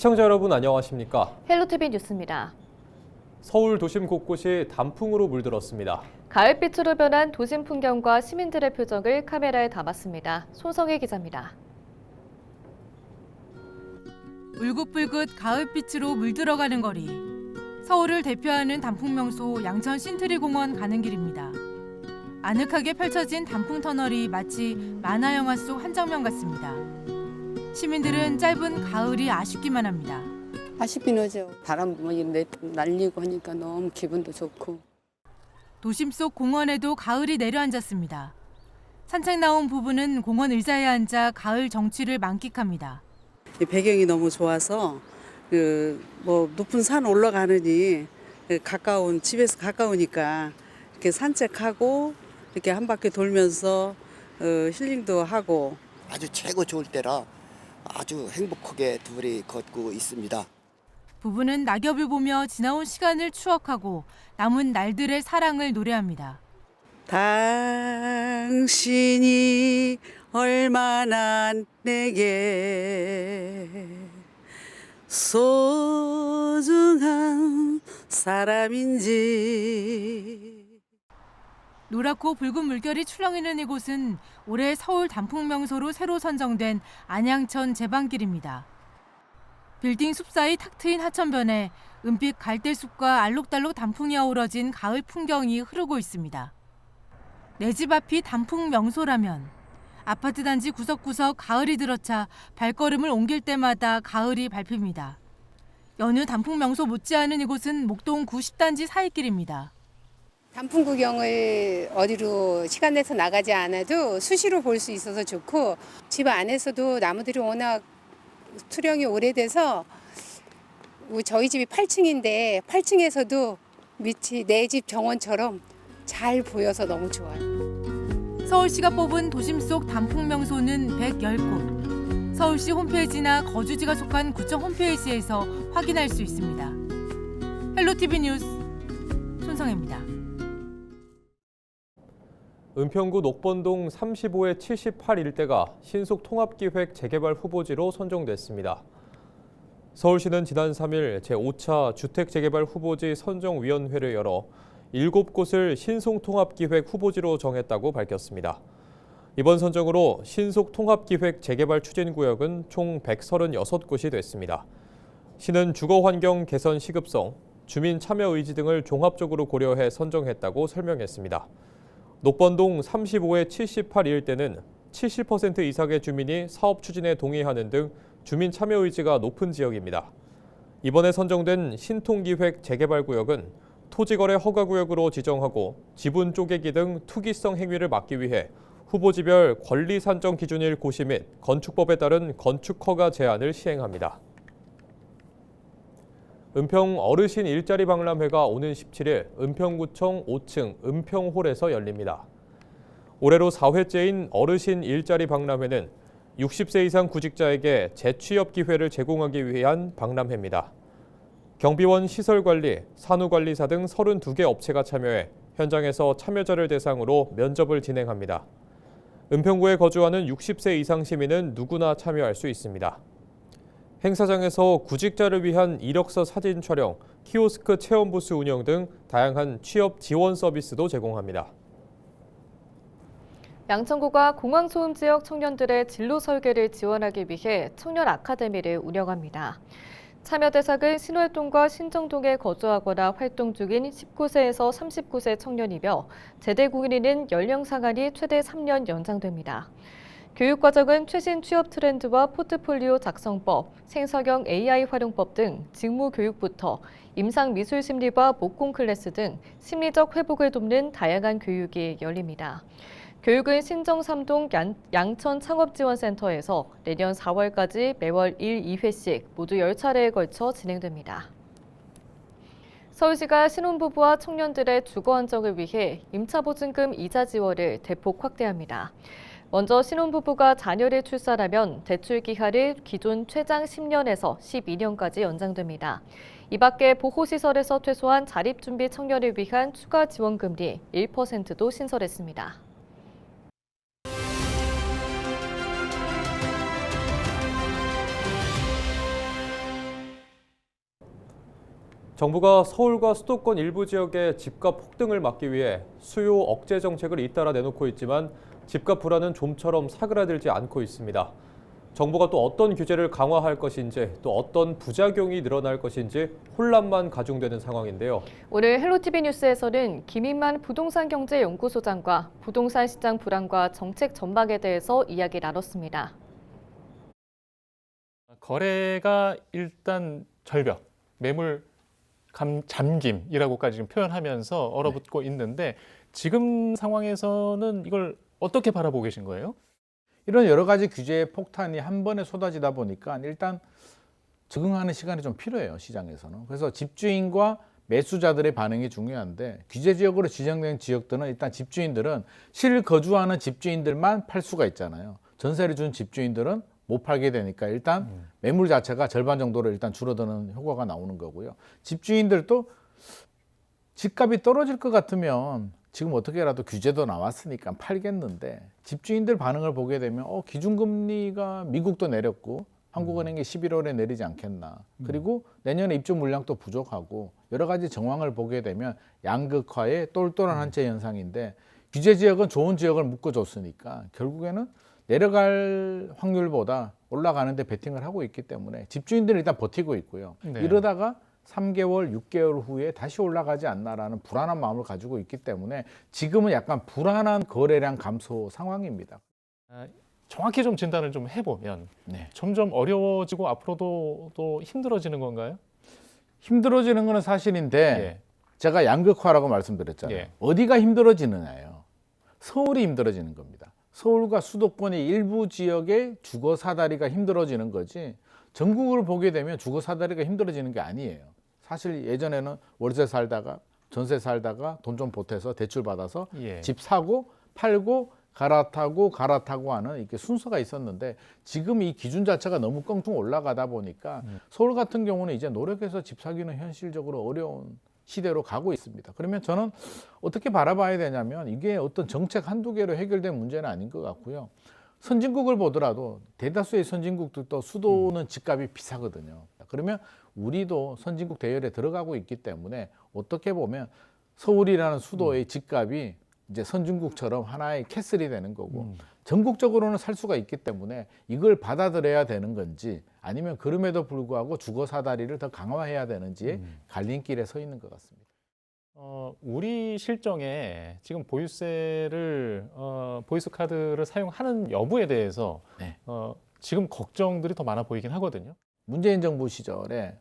시청자 여러분 안녕하십니까? 헬로티비 뉴스입니다. 서울 도심 곳곳이 단풍으로 물들었습니다. 가을빛으로 변한 도심 풍경과 시민들의 표정을 카메라에 담았습니다. 손성혜 기자입니다. 울긋불긋 가을빛으로 물들어가는 거리. 서울을 대표하는 단풍 명소 양천 신트리공원 가는 길입니다. 아늑하게 펼쳐진 단풍 터널이 마치 만화 영화 속 한 장면 같습니다. 시민들은 짧은 가을이 아쉽기만 합니다. 아쉽긴 하죠. 바람 날리고 하니까 너무 기분도 좋고. 도심 속 공원에도 가을이 내려앉았습니다. 산책 나온 부부는 공원 의자에 앉아 가을 정취를 만끽합니다. 이 배경이 너무 좋아서 높은 산 올라가느니 가까운 집에서 가까우니까 이렇게 산책하고 이렇게 한 바퀴 돌면서 힐링도 하고 아주 최고 좋을 때라 아주 행복하게 둘이 걷고 있습니다. 부부는 낙엽을 보며 지나온 시간을 추억하고 남은 날들의 사랑을 노래합니다. 당신이 얼마나 내게 소중한 사람인지. 노랗고 붉은 물결이 출렁이는 이곳은 올해 서울 단풍 명소로 새로 선정된 안양천 제방길입니다. 빌딩 숲 사이 탁 트인 하천변에 은빛 갈대숲과 알록달록 단풍이 어우러진 가을 풍경이 흐르고 있습니다. 내 집 앞이 단풍 명소라면 아파트 단지 구석구석 가을이 들어차 발걸음을 옮길 때마다 가을이 밟힙니다. 여느 단풍 명소 못지않은 이곳은 목동 90단지 사이길입니다. 단풍 구경을 어디로 시간 내서 나가지 않아도 수시로 볼 수 있어서 좋고, 집 안에서도 나무들이 워낙 수령이 오래돼서 저희 집이 8층인데 8층에서도 밑이 내 집 정원처럼 잘 보여서 너무 좋아요. 서울시가 뽑은 도심 속 단풍 명소는 110곳. 서울시 홈페이지나 거주지가 속한 구청 홈페이지에서 확인할 수 있습니다. 헬로티비 뉴스 손성혜입니다. 은평구 녹번동 35에 78 일대가 신속통합기획 재개발 후보지로 선정됐습니다. 서울시는 지난 3일 제5차 주택재개발 후보지 선정위원회를 열어 7곳을 신속통합기획 후보지로 정했다고 밝혔습니다. 이번 선정으로 신속통합기획 재개발 추진구역은 총 136곳이 됐습니다. 시는 주거환경 개선 시급성, 주민 참여 의지 등을 종합적으로 고려해 선정했다고 설명했습니다. 녹번동 35에 78 일대는 70% 이상의 주민이 사업 추진에 동의하는 등 주민 참여 의지가 높은 지역입니다. 이번에 선정된 신통기획 재개발구역은 토지거래 허가구역으로 지정하고 지분 쪼개기 등 투기성 행위를 막기 위해 후보지별 권리 산정 기준일 고시 및 건축법에 따른 건축허가 제한을 시행합니다. 은평 어르신 일자리 박람회가 오는 17일 은평구청 5층 은평홀에서 열립니다. 올해로 4회째인 어르신 일자리 박람회는 60세 이상 구직자에게 재취업 기회를 제공하기 위한 박람회입니다. 경비원 시설관리, 산후관리사 등 32개 업체가 참여해 현장에서 참여자를 대상으로 면접을 진행합니다. 은평구에 거주하는 60세 이상 시민은 누구나 참여할 수 있습니다. 행사장에서 구직자를 위한 이력서 사진 촬영, 키오스크 체험 부스 운영 등 다양한 취업 지원 서비스도 제공합니다. 양천구가 공항소음 지역 청년들의 진로 설계를 지원하기 위해 청년 아카데미를 운영합니다. 참여 대상은 신월동과 신정동에 거주하거나 활동 중인 19세에서 39세 청년이며 제대 공인에는 연령 상한이 최대 3년 연장됩니다. 교육과정은 최신 취업 트렌드와 포트폴리오 작성법, 생성형 AI 활용법 등 직무 교육부터 임상 미술 심리와 목공 클래스 등 심리적 회복을 돕는 다양한 교육이 열립니다. 교육은 신정 3동 양천 창업지원센터에서 내년 4월까지 매월 1, 2회씩 모두 10차례에 걸쳐 진행됩니다. 서울시가 신혼부부와 청년들의 주거 안정을 위해 임차보증금 이자 지원을 대폭 확대합니다. 먼저 신혼부부가 자녀를 출산하면 대출 기한을 기존 최장 10년에서 12년까지 연장됩니다. 이 밖에 보호시설에서 퇴소한 자립준비 청년을 위한 추가 지원금리 1%도 신설했습니다. 정부가 서울과 수도권 일부 지역의 집값 폭등을 막기 위해 수요 억제 정책을 잇따라 내놓고 있지만 집값 불안은 좀처럼 사그라들지 않고 있습니다. 정부가 또 어떤 규제를 강화할 것인지, 또 어떤 부작용이 늘어날 것인지 혼란만 가중되는 상황인데요. 오늘 헬로티비 뉴스에서는 김인만 부동산경제연구소장과 부동산 시장 불안과 정책 전망에 대해서 이야기 나눴습니다. 거래가 일단 절벽, 매물 잠김이라고까지 지금 표현하면서 얼어붙고 있는데 지금 상황에서는 이걸 어떻게 바라보고 계신 거예요? 이런 여러 가지 규제의 폭탄이 한 번에 쏟아지다 보니까 일단 적응하는 시간이 좀 필요해요, 시장에서는. 그래서 집주인과 매수자들의 반응이 중요한데 규제 지역으로 지정된 지역들은 일단 집주인들은 실거주하는 집주인들만 팔 수가 있잖아요. 전세를 준 집주인들은 못 팔게 되니까 일단 매물 자체가 절반 정도로 일단 줄어드는 효과가 나오는 거고요. 집주인들도 집값이 떨어질 것 같으면 지금 어떻게라도 규제도 나왔으니까 팔겠는데 집주인들 반응을 보게 되면 기준금리가 미국도 내렸고 한국은행이 11월에 내리지 않겠나. 그리고 내년에 입주 물량도 부족하고 여러 가지 정황을 보게 되면 양극화의 똘똘한 한채 현상인데 규제 지역은 좋은 지역을 묶어줬으니까 결국에는 내려갈 확률보다 올라가는데 베팅을 하고 있기 때문에 집주인들은 일단 버티고 있고요. 네. 이러다가 3개월, 6개월 후에 다시 올라가지 않나라는 불안한 마음을 가지고 있기 때문에 지금은 약간 불안한 거래량 감소 상황입니다. 정확히 좀 진단을 좀 해보면 네. 점점 어려워지고 앞으로도 또 힘들어지는 건가요? 힘들어지는 건 사실인데 예. 제가 양극화라고 말씀드렸잖아요. 예. 어디가 힘들어지느냐예요. 서울이 힘들어지는 겁니다. 서울과 수도권의 일부 지역의 주거 사다리가 힘들어지는 거지 전국을 보게 되면 주거 사다리가 힘들어지는 게 아니에요. 사실 예전에는 월세 살다가 전세 살다가 돈 좀 보태서 대출 받아서 예. 집 사고 팔고 갈아타고 하는 이렇게 순서가 있었는데 지금 이 기준 자체가 너무 껑충 올라가다 보니까 서울 같은 경우는 이제 노력해서 집 사기는 현실적으로 어려운 시대로 가고 있습니다. 그러면 저는 어떻게 바라봐야 되냐면 이게 어떤 정책 한두 개로 해결된 문제는 아닌 것 같고요. 선진국을 보더라도 대다수의 선진국들도 수도는 집값이 비싸거든요. 그러면 우리도 선진국 대열에 들어가고 있기 때문에 어떻게 보면 서울이라는 수도의 집값이 이제 선진국처럼 하나의 캐슬이 되는 거고 전국적으로는 살 수가 있기 때문에 이걸 받아들여야 되는 건지 아니면 그럼에도 불구하고 주거 사다리를 더 강화해야 되는지의 갈림길에 서 있는 것 같습니다. 우리 실정에 지금 보유세를 보이스 카드를 사용하는 여부에 대해서 네. 지금 걱정들이 더 많아 보이긴 하거든요. 문재인 정부 시절에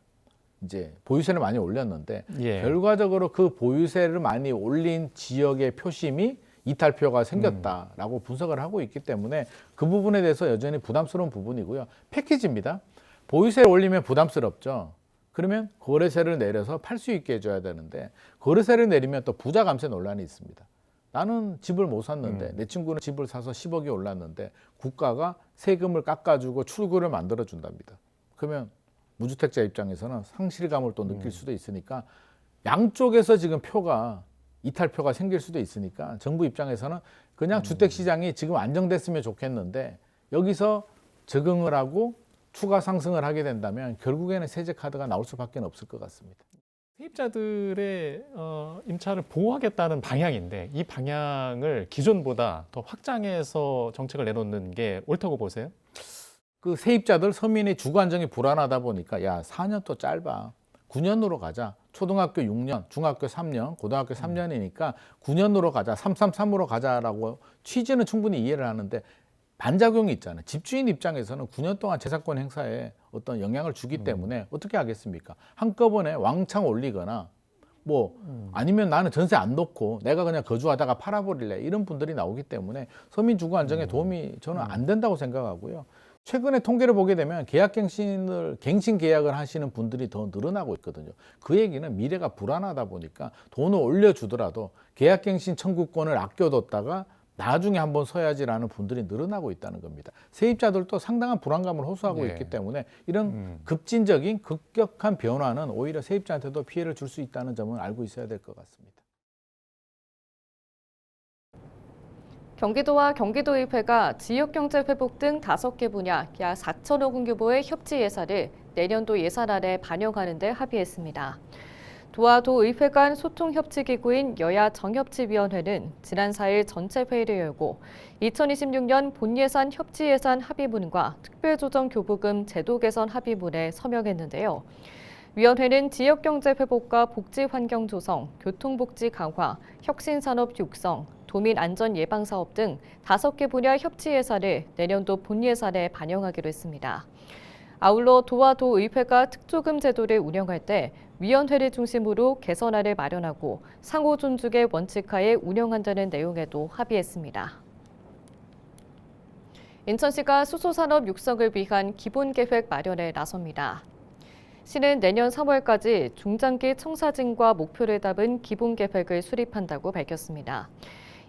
이제 보유세를 많이 올렸는데 예. 결과적으로 그 보유세를 많이 올린 지역의 표심이 이탈표가 생겼다라고 분석을 하고 있기 때문에 그 부분에 대해서 여전히 부담스러운 부분이고요. 패키지입니다. 보유세를 올리면 부담스럽죠. 그러면 거래세를 내려서 팔 수 있게 해줘야 되는데 거래세를 내리면 또 부자 감세 논란이 있습니다. 나는 집을 못 샀는데 내 친구는 집을 사서 10억이 올랐는데 국가가 세금을 깎아주고 출구를 만들어준답니다. 그러면 무주택자 입장에서는 상실감을 또 느낄 수도 있으니까 양쪽에서 지금 이탈표가 생길 수도 있으니까 정부 입장에서는 그냥 주택시장이 지금 안정됐으면 좋겠는데 여기서 적응을 하고 추가 상승을 하게 된다면 결국에는 세제 카드가 나올 수밖에 없을 것 같습니다. 세입자들의 임차를 보호하겠다는 방향인데 이 방향을 기존보다 더 확장해서 정책을 내놓는 게 옳다고 보세요? 그 세입자들 서민의 주거 안정이 불안하다 보니까 4년 또 짧아. 9년으로 가자. 초등학교 6년, 중학교 3년, 고등학교 3년이니까 9년으로 가자. 333으로 가자라고 취지는 충분히 이해를 하는데 반작용이 있잖아요. 집주인 입장에서는 9년 동안 재산권 행사에 어떤 영향을 주기 때문에 어떻게 하겠습니까? 한꺼번에 왕창 올리거나 아니면 나는 전세 안 놓고 내가 그냥 거주하다가 팔아버릴래 이런 분들이 나오기 때문에 서민 주거 안정에 도움이 저는 안 된다고 생각하고요. 최근에 통계를 보게 되면 갱신 계약을 하시는 분들이 더 늘어나고 있거든요. 그 얘기는 미래가 불안하다 보니까 돈을 올려주더라도 계약갱신 청구권을 아껴뒀다가 나중에 한번 서야지라는 분들이 늘어나고 있다는 겁니다. 세입자들도 상당한 불안감을 호소하고 있기 때문에 이런 급진적인 급격한 변화는 오히려 세입자한테도 피해를 줄 수 있다는 점을 알고 있어야 될 것 같습니다. 경기도와 경기도의회가 지역경제 회복 등 5개 분야 약 4천억 원 규모의 협치 예산을 내년도 예산안에 반영하는 데 합의했습니다. 도와 도의회 간 소통협치기구인 여야 정협치위원회는 지난 4일 전체 회의를 열고 2026년 본예산 협치예산 합의문과 특별조정교부금 제도 개선 합의문에 서명했는데요. 위원회는 지역경제 회복과 복지환경 조성, 교통복지 강화, 혁신산업 육성, 도민안전 예방사업 등 5개 분야 협치 예산을 내년도 본예산에 반영하기로 했습니다. 아울러 도와 도의회가 특조금 제도를 운영할 때 위원회를 중심으로 개선안을 마련하고 상호 존중의 원칙하에 운영한다는 내용에도 합의했습니다. 인천시가 수소산업 육성을 위한 기본계획 마련에 나섭니다. 시는 내년 3월까지 중장기 청사진과 목표를 담은 기본계획을 수립한다고 밝혔습니다.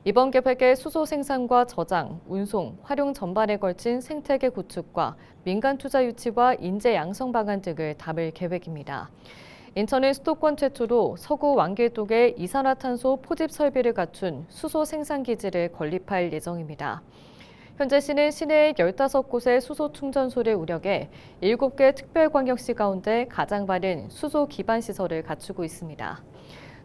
이번 계획에 수소 생산과 저장, 운송, 활용 전반에 걸친 생태계 구축과 민간 투자 유치와 인재 양성 방안 등을 담을 계획입니다. 인천은 수도권 최초로 서구 왕길동에 이산화탄소 포집 설비를 갖춘 수소 생산 기지를 건립할 예정입니다. 현재 시는 시내의 15곳의 수소 충전소를 운영해 7개 특별광역시 가운데 가장 많은 수소 기반 시설을 갖추고 있습니다.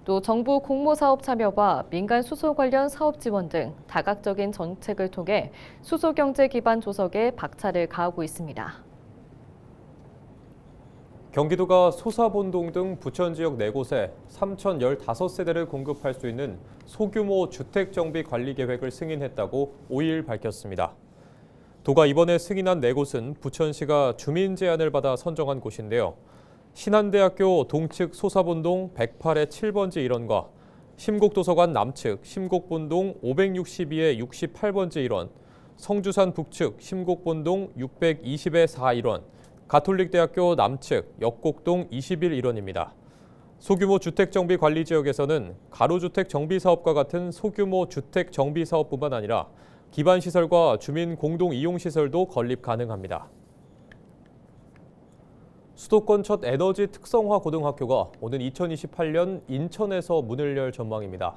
또 정부 공모사업 참여와 민간 수소 관련 사업 지원 등 다각적인 정책을 통해 수소 경제 기반 조성에 박차를 가하고 있습니다. 경기도가 소사본동 등 부천 지역 4곳에 3,015세대를 공급할 수 있는 소규모 주택 정비 관리 계획을 승인했다고 5일 밝혔습니다. 도가 이번에 승인한 4곳은 부천시가 주민 제안을 받아 선정한 곳인데요. 신한대학교 동측 소사본동 108의 7번지 1원과 심곡도서관 남측 심곡본동 562의 68번지 1원, 성주산 북측 심곡본동 620의 4.1원, 가톨릭대학교 남측 역곡동 21일원입니다. 소규모 주택정비관리지역에서는 가로주택 정비사업과 같은 소규모 주택 정비사업뿐만 아니라 기반시설과 주민 공동이용시설도 건립 가능합니다. 수도권 첫 에너지 특성화 고등학교가 오는 2028년 인천에서 문을 열 전망입니다.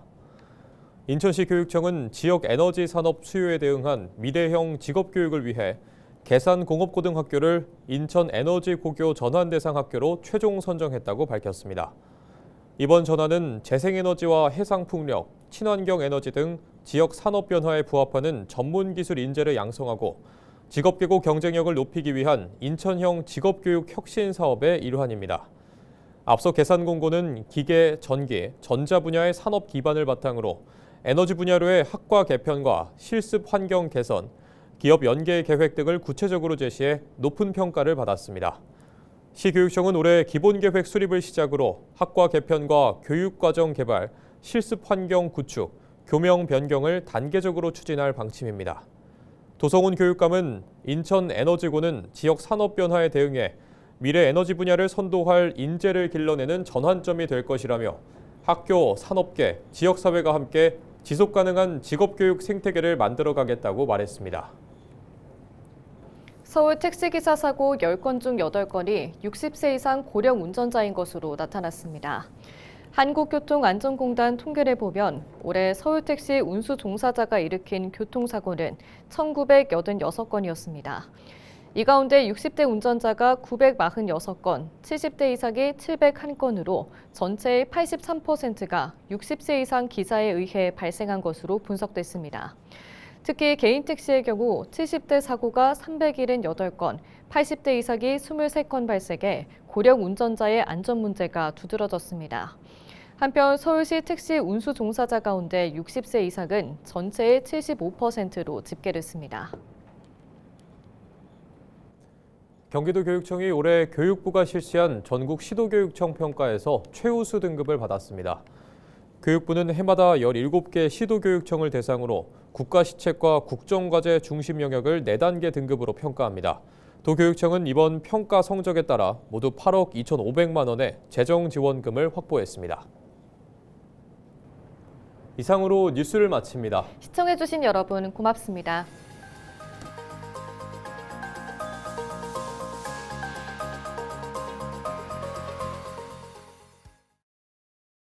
인천시 교육청은 지역 에너지 산업 수요에 대응한 미래형 직업교육을 위해 계산공업고등학교를 인천 에너지 고교 전환 대상 학교로 최종 선정했다고 밝혔습니다. 이번 전환은 재생에너지와 해상풍력, 친환경 에너지 등 지역 산업 변화에 부합하는 전문 기술 인재를 양성하고 직업계고 경쟁력을 높이기 위한 인천형 직업교육 혁신 사업의 일환입니다. 앞서 계산공고는 기계, 전기, 전자 분야의 산업 기반을 바탕으로 에너지 분야로의 학과 개편과 실습 환경 개선, 기업 연계 계획 등을 구체적으로 제시해 높은 평가를 받았습니다. 시교육청은 올해 기본계획 수립을 시작으로 학과 개편과 교육과정 개발, 실습 환경 구축, 교명 변경을 단계적으로 추진할 방침입니다. 도성훈 교육감은 인천 에너지고는 지역 산업 변화에 대응해 미래 에너지 분야를 선도할 인재를 길러내는 전환점이 될 것이라며 학교, 산업계, 지역사회가 함께 지속가능한 직업교육 생태계를 만들어가겠다고 말했습니다. 서울 택시기사 사고 10건 중 8건이 60세 이상 고령 운전자인 것으로 나타났습니다. 한국교통안전공단 통계를 보면 올해 서울택시 운수 종사자가 일으킨 교통사고는 1,986건이었습니다. 이 가운데 60대 운전자가 946건, 70대 이상이 701건으로 전체의 83%가 60세 이상 기사에 의해 발생한 것으로 분석됐습니다. 특히 개인 택시의 경우 70대 사고가 378건, 80대 이상이 23건 발생해 고령 운전자의 안전 문제가 두드러졌습니다. 한편 서울시 택시 운수 종사자 가운데 60세 이상은 전체의 75%로 집계됐습니다. 경기도교육청이 올해 교육부가 실시한 전국 시도교육청 평가에서 최우수 등급을 받았습니다. 교육부는 해마다 17개 시도교육청을 대상으로 국가시책과 국정과제 중심 영역을 4단계 등급으로 평가합니다. 도교육청은 이번 평가 성적에 따라 모두 8억 2,500만 원의 재정 지원금을 확보했습니다. 이상으로 뉴스를 마칩니다. 시청해주신 여러분 고맙습니다.